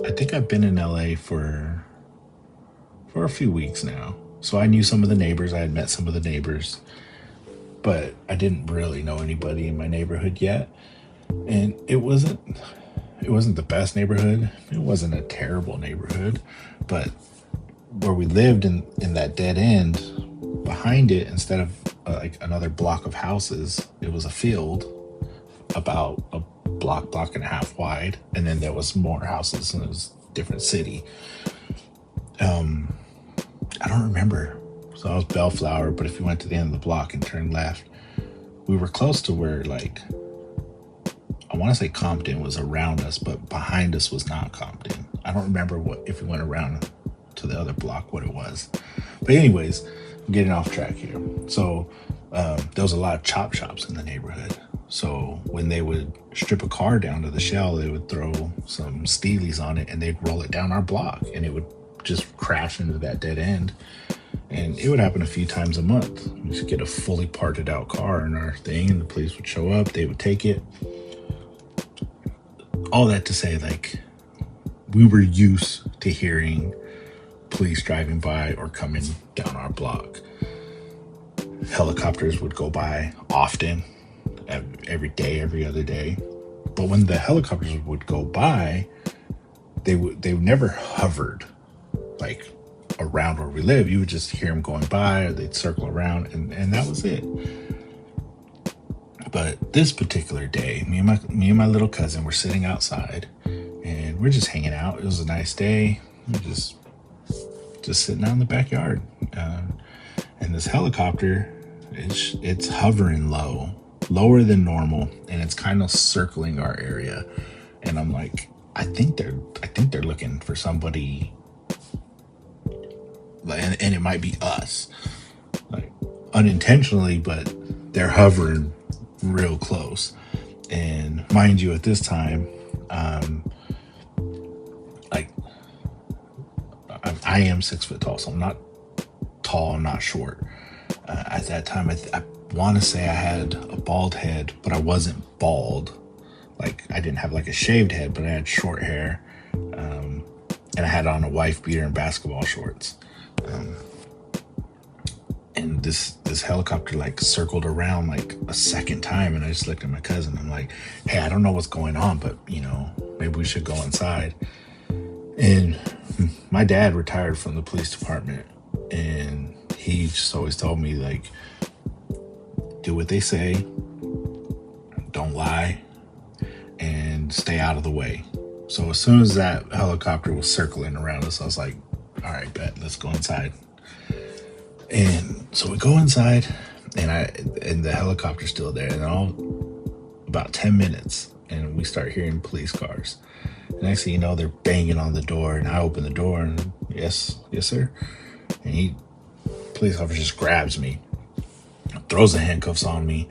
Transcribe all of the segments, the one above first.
I think I've been in LA for a few weeks now. So I knew some of the neighbors. I had met some of the neighbors, but I didn't really know anybody in my neighborhood yet. And it wasn't the best neighborhood. It wasn't a terrible neighborhood, but where we lived in that dead end, behind it, instead of like another block of houses, it was a field about a block and a half wide, and then there was more houses, and it was a different city. I don't remember. So I was Bellflower, but if you went to the end of the block and turned left, we were close to where, like, I want to say Compton was around us, but behind us was not Compton. I don't remember what, if we went around to the other block, what it was. But anyways, I'm getting off track here. So there was a lot of chop shops in the neighborhood. So when they would strip a car down to the shell, they would throw some steelies on it and they'd roll it down our block, and it would just crash into that dead end. And it would happen a few times a month. We used to get a fully parted out car in our thing, and the police would show up, they would take it. All that to say, like, we were used to hearing police driving by or coming down our block. Helicopters would go by often, every day, every other day. But when the helicopters would go by, they never hovered like around where we live. You would just hear them going by, or they'd circle around, and that was it. But this particular day, me and my little cousin were sitting outside, and we're just hanging out. It was a nice day. We're just sitting out in the backyard, and this helicopter, it's hovering lower than normal, and it's kind of circling our area. And I'm like, I think they're looking for somebody, and it might be us, like unintentionally, but they're hovering real close. And mind you, at this time, like, I am 6 foot tall, so I'm not tall, I'm not short. At that time, I want to say I had a bald head, but I wasn't bald. Like, I didn't have like a shaved head, but I had short hair, and I had on a wife beater and basketball shorts. And this helicopter like circled around like a second time, and I just looked at my cousin. I'm like, hey, I don't know what's going on, but maybe we should go inside. And my dad retired from the police department, and he just always told me, like, do what they say, don't lie, and stay out of the way. So as soon as that helicopter was circling around us, I was like, all right, bet, let's go inside. And so we go inside, and the helicopter's still there, and about 10 minutes, and we start hearing police cars. The next thing you know, they're banging on the door, and I open the door, and yes, sir. And police officer just grabs me, throws the handcuffs on me,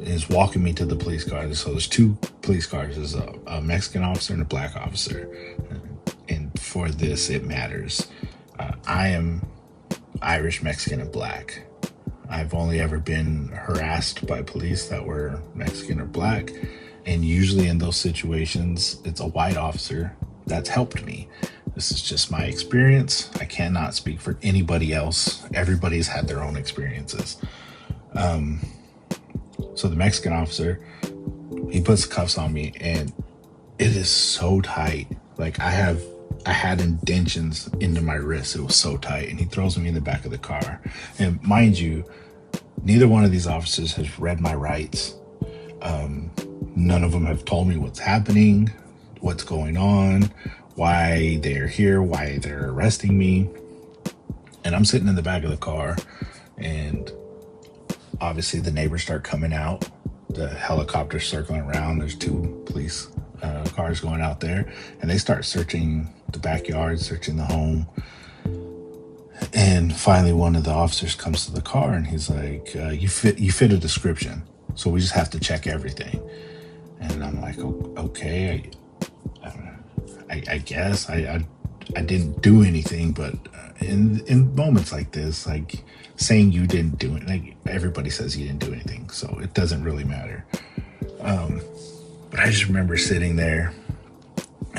is walking me to the police car. So there's two police cars. There's a Mexican officer and a black officer. And for this, it matters. I am Irish, Mexican, and black. I've only ever been harassed by police that were Mexican or black. And usually in those situations, it's a white officer that's helped me. This is just my experience. I cannot speak for anybody else. Everybody's had their own experiences. So the Mexican officer, he puts the cuffs on me, and it is so tight. Like, I had indentions into my wrists. It was so tight. And he throws me in the back of the car. And mind you, neither one of these officers has read my rights. None of them have told me what's happening, what's going on, why they're here, why they're arresting me. And I'm sitting in the back of the car, and obviously the neighbors start coming out. The helicopter's circling around. There's two police cars going out there, and they start searching the backyard, searching the home. And finally, one of the officers comes to the car, and he's like, you fit a description, so we just have to check everything. And I'm like, okay, I guess I didn't do anything. But in moments like this, like, saying you didn't do it, like, everybody says you didn't do anything, so it doesn't really matter. But I just remember sitting there,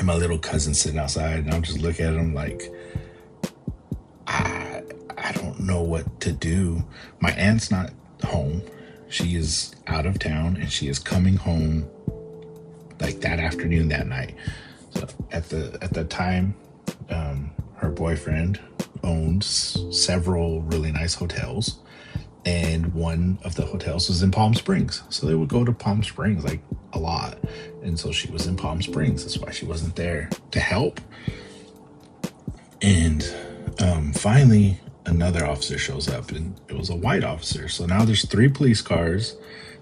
and my little cousin sitting outside, and I'm just looking at him like, I don't know what to do. My aunt's not home. She is out of town, and she is coming home like that afternoon, that night. So at the time, her boyfriend owned several really nice hotels, and one of the hotels was in Palm Springs. So they would go to Palm Springs like a lot. And so she was in Palm Springs. That's why she wasn't there to help. And finally, another officer shows up, and it was a white officer. So now there's 3 police cars,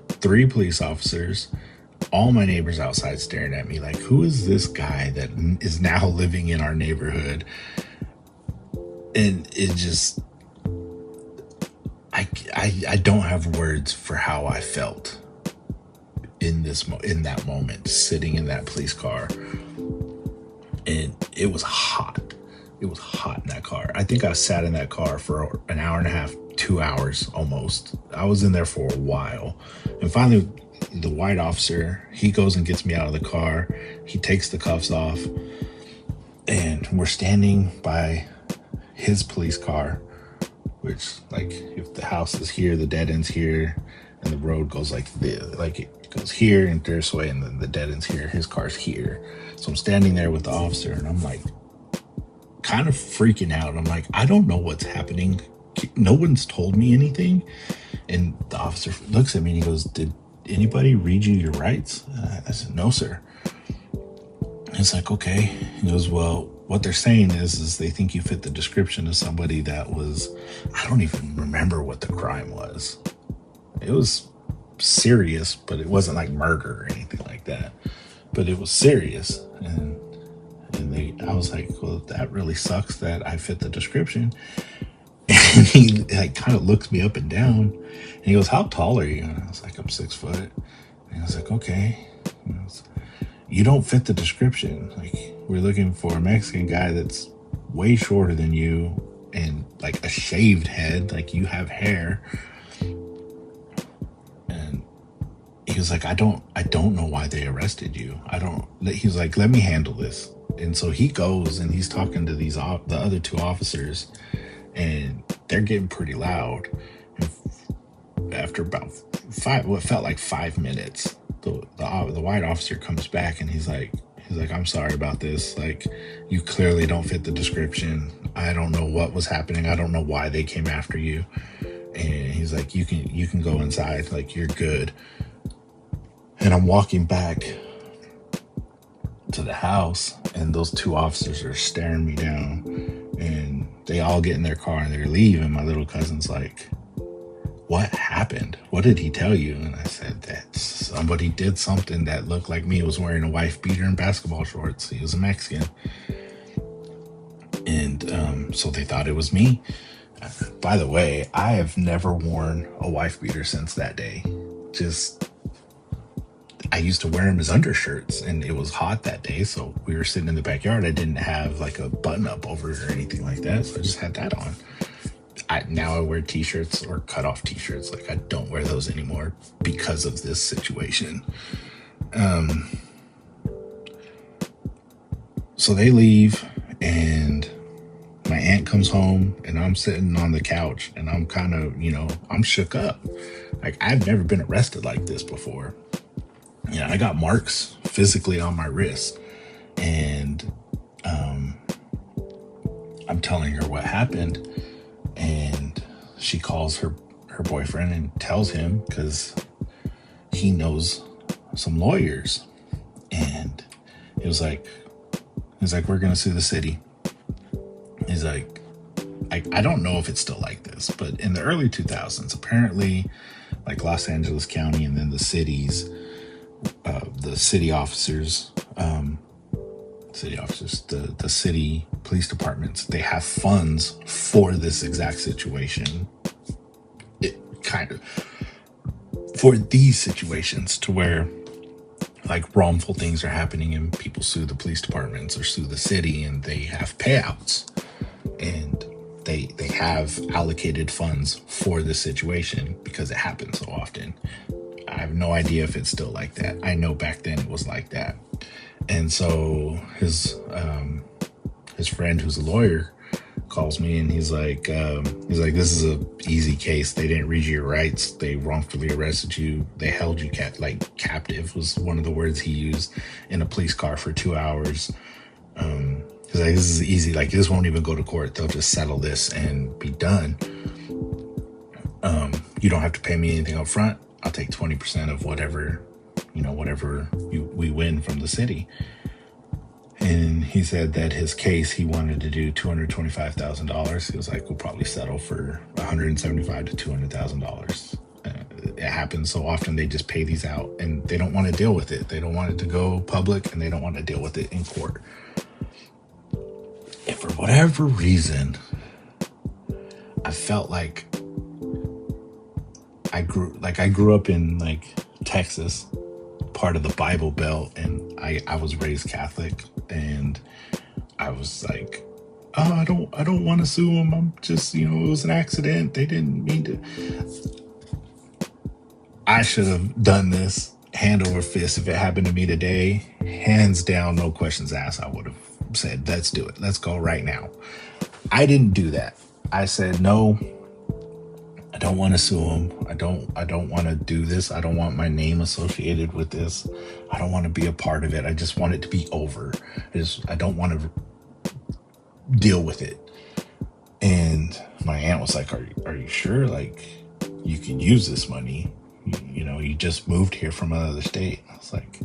3 police officers, all my neighbors outside staring at me like, who is this guy that is now living in our neighborhood? And it just, I don't have words for how I felt in that moment, sitting in that police car. And it was hot. It was hot in that car. I think I sat in that car for an hour and a half, 2 hours almost. I was in there for a while. And finally, the white officer, he goes and gets me out of the car. He takes the cuffs off, and we're standing by his police car, which, like, if the house is here, the dead end's here, and the road goes like this, like it goes here and this way, and then the dead end's here. His car's here. So I'm standing there with the officer, and I'm like, kind of freaking out. I'm like, I don't know what's happening. No one's told me anything. And the officer looks at me and he goes, did anybody read you your rights? I said, no, sir. It's like, okay. He goes, well, what they're saying is they think you fit the description of somebody that was, I don't even remember what the crime was. It was serious, but it wasn't like murder or anything like that. But it was serious. And I was like, well, that really sucks that I fit the description. And he like kind of looks me up and down, and he goes, how tall are you? And I was like, I'm 6 foot. And I was like, okay. You don't fit the description. Like, we're looking for a Mexican guy that's way shorter than you and like a shaved head, like you have hair. And he was like, I don't know why they arrested you. He was like, let me handle this. And so he goes and he's talking to the other 2 officers, and they're getting pretty loud. And after about what felt like 5 minutes, the white officer comes back, and he's like, I'm sorry about this. Like, you clearly don't fit the description. I don't know what was happening. I don't know why they came after you. And he's like, you can go inside. Like, you're good. And I'm walking back to the house, and those 2 officers are staring me down, and they all get in their car and they're leaving. My little cousin's like, what happened? What did he tell you? And I said that somebody did something that looked like me. He was wearing a wife beater and basketball shorts. He was a Mexican. And so they thought it was me. By the way, I have never worn a wife beater since that day. I used to wear them as undershirts, and it was hot that day, so we were sitting in the backyard. I didn't have like a button up over it or anything like that, so I just had that on. Now I wear t-shirts or cut off t-shirts. Like, I don't wear those anymore because of this situation. So they leave, and my aunt comes home, and I'm sitting on the couch, and I'm kind of, I'm shook up. Like, I've never been arrested like this before. I got marks physically on my wrist, and I'm telling her what happened, and she calls her boyfriend and tells him, because he knows some lawyers, and it was like, we're gonna sue the city. He's like, I don't know if it's still like this, but in the early 2000s, apparently, like Los Angeles County and then the cities, the city officers, the city police departments, they have funds for this exact situation. It kind of for these situations to where like wrongful things are happening and people sue the police departments or sue the city, and they have payouts, and they have allocated funds for this situation because it happens so often. I have no idea if it's still like that. I know back then it was like that. And so his friend who's a lawyer calls me, and he's like, this is a easy case. They didn't read you your rights. They wrongfully arrested you. They held you captive was one of the words he used, in a police car for 2 hours. He's like, this is easy. Like, this won't even go to court. They'll just settle this and be done. You don't have to pay me anything up front. I'll take 20% of whatever we win from the city. And he said that his case, he wanted to do $225,000. He was like, we'll probably settle for $175,000 to $200,000. It happens so often. They just pay these out, and they don't want to deal with it. They don't want it to go public, and they don't want to deal with it in court. And for whatever reason, I felt like I grew up in like Texas, part of the Bible Belt, and I was raised Catholic, and I was like, oh, I don't want to sue them. I'm just, it was an accident. They didn't mean to. I should have done this hand over fist. If it happened to me today, hands down, no questions asked, I would have said, let's do it. Let's go right now. I didn't do that. I said, no, I don't want to sue him. I don't want to do this. I don't want my name associated with this. I don't want to be a part of it. I just want it to be over. I don't want to deal with it. And my aunt was like, are you sure? Like, you can use this money. You just moved here from another state. I was like,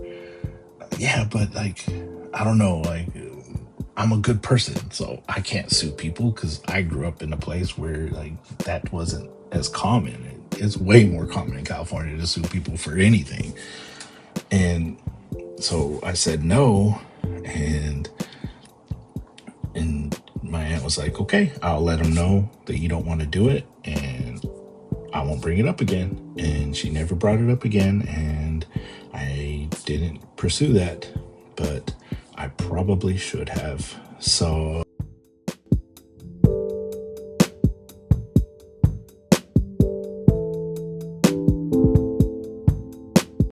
yeah, but like, I don't know. Like, I'm a good person, so I can't sue people, because I grew up in a place where like that wasn't as common. It's way more common in California to sue people for anything. And so I said no, and my aunt was like, okay, I'll let them know that you don't want to do it, and I won't bring it up again. And she never brought it up again, and I didn't pursue that, but I probably should have. So